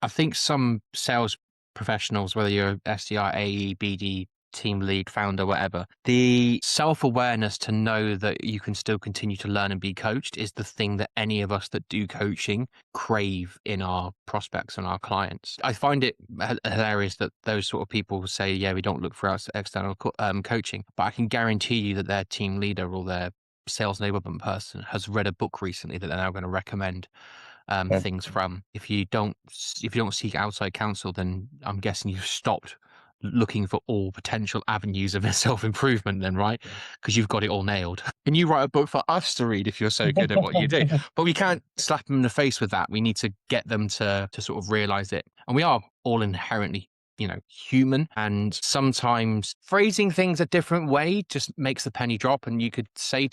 I think some sales professionals, whether you're SDR, AE, BD, team lead, founder, whatever, the self-awareness to know that you can still continue to learn and be coached is the thing that any of us that do coaching crave in our prospects and our clients. I find it hilarious that those sort of people say, yeah, we don't look for external coaching, but I can guarantee you that their team leader or their sales enablement person has read a book recently that they're now going to recommend Yeah. things from. If you don't seek outside counsel, then I'm guessing you've stopped looking for all potential avenues of self-improvement then, right? Because you've got it all nailed. Can you write a book for us to read if you're so good at what you do? But we can't slap them in the face with that. We need to get them to sort of realize it. And we are all inherently, human. And sometimes phrasing things a different way just makes the penny drop. And you could say,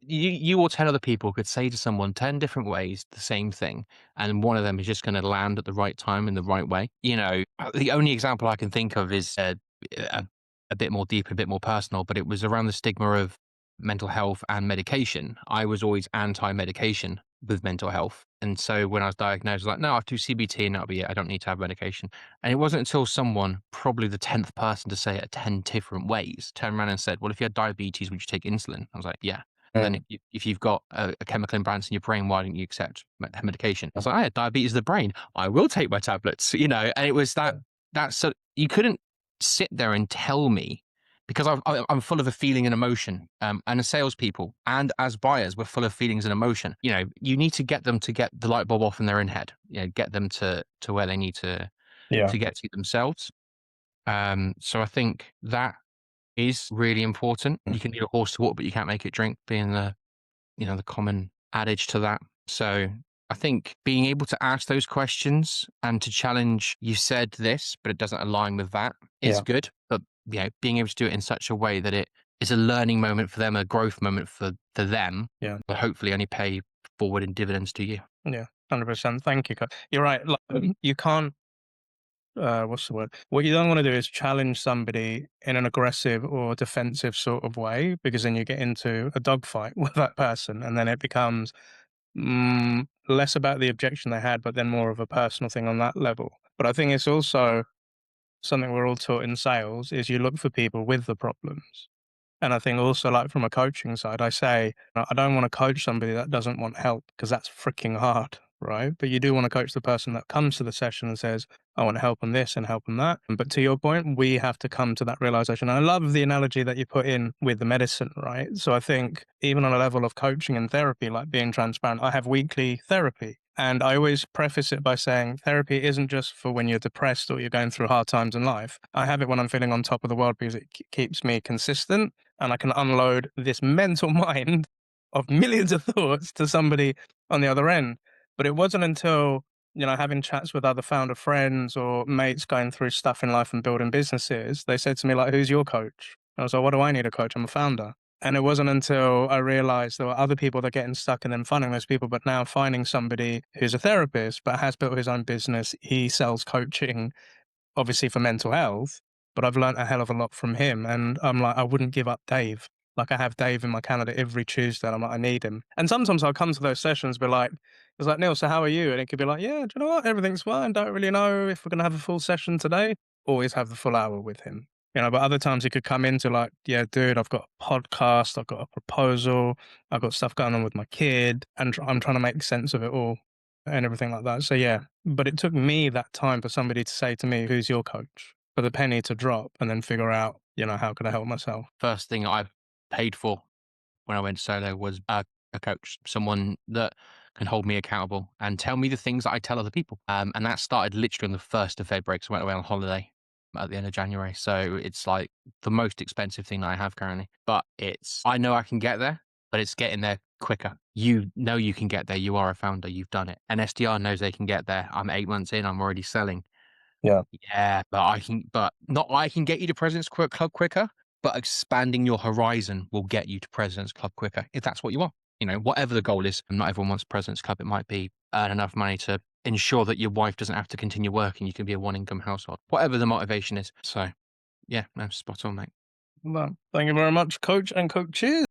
you or 10 other people could say to someone 10 different ways the same thing. And one of them is just going to land at the right time in the right way. The only example I can think of is a bit more deep, a bit more personal, but it was around the stigma of mental health and medication. I was always anti-medication with mental health. And so when I was diagnosed, I was like, no, I'll do CBT and that'll be it. I don't need to have medication. And it wasn't until someone, probably the 10th person to say it 10 different ways, turned around and said, well, if you had diabetes, would you take insulin? I was like, yeah. And then if you've got a chemical imbalance in your brain, why don't you accept medication? I was like, I had diabetes of the brain. I will take my tablets, and it was that's so you couldn't sit there and tell me because I'm full of a feeling and emotion. And as salespeople and as buyers, we're full of feelings and emotion. You need to get them to get the light bulb off in their own head. Get them to where they need to Yeah. get to themselves. So I think that is really important. You can lead a horse to water, but you can't make it drink, being the common adage to that. So I think being able to ask those questions and to challenge, you said this, but it doesn't align with that, is Yeah. good. But being able to do it in such a way that it is a learning moment for them, a growth moment for them, Yeah. but hopefully only pay forward in dividends to you. Yeah. 100%. Thank you. You're right. Like, you can't, what's the word? What you don't want to do is challenge somebody in an aggressive or defensive sort of way, because then you get into a dogfight with that person, and then it becomes less about the objection they had, but then more of a personal thing on that level. But I think it's also something we're all taught in sales is you look for people with the problems. And I think also, like from a coaching side, I say, I don't want to coach somebody that doesn't want help because that's freaking hard, right? But you do want to coach the person that comes to the session and says, I want help on this and help on that. But to your point, we have to come to that realization. I love the analogy that you put in with the medicine, right? So I think even on a level of coaching and therapy, like being transparent, I have weekly therapy. And I always preface it by saying therapy isn't just for when you're depressed or you're going through hard times in life. I have it when I'm feeling on top of the world because it keeps me consistent and I can unload this mental mind of millions of thoughts to somebody on the other end. But it wasn't until, having chats with other founder friends or mates going through stuff in life and building businesses, they said to me, like, who's your coach? I was like, what do I need a coach? I'm a founder. And it wasn't until I realized there were other people that are getting stuck and then finding those people, but now finding somebody who's a therapist, but has built his own business. He sells coaching, obviously for mental health, but I've learned a hell of a lot from him. And I'm like, I wouldn't give up Dave. Like I have Dave in my calendar every Tuesday. And I'm like, I need him. And sometimes I'll come to those sessions, be like, it's like, Neil, so how are you? And it could be like, yeah, do you know what? Everything's fine. Don't really know if we're going to have a full session today. Always have the full hour with him. But other times he could come into like, yeah, dude, I've got a podcast, I've got a proposal, I've got stuff going on with my kid, and I'm trying to make sense of it all and everything like that. So yeah, but it took me that time for somebody to say to me, who's your coach? For the penny to drop and then figure out, how can I help myself? First thing I paid for when I went solo was a coach, someone that can hold me accountable and tell me the things that I tell other people. And that started literally on the 1st of February because I went away on holiday at the end of January. So it's like the most expensive thing that I have currently. But I know I can get there, but it's getting there quicker. You know you can get there. You are a founder. You've done it. And SDR knows they can get there. I'm 8 months in. I'm already selling. Yeah. Yeah, but not I can get you to President's Club quicker, but expanding your horizon will get you to President's Club quicker if that's what you want. Whatever the goal is, and not everyone wants President's Club. It might be earn enough money to ensure that your wife doesn't have to continue working. You can be a one-income household, whatever the motivation is. So, yeah, no, spot on, mate. Well, thank you very much, coach and coaches.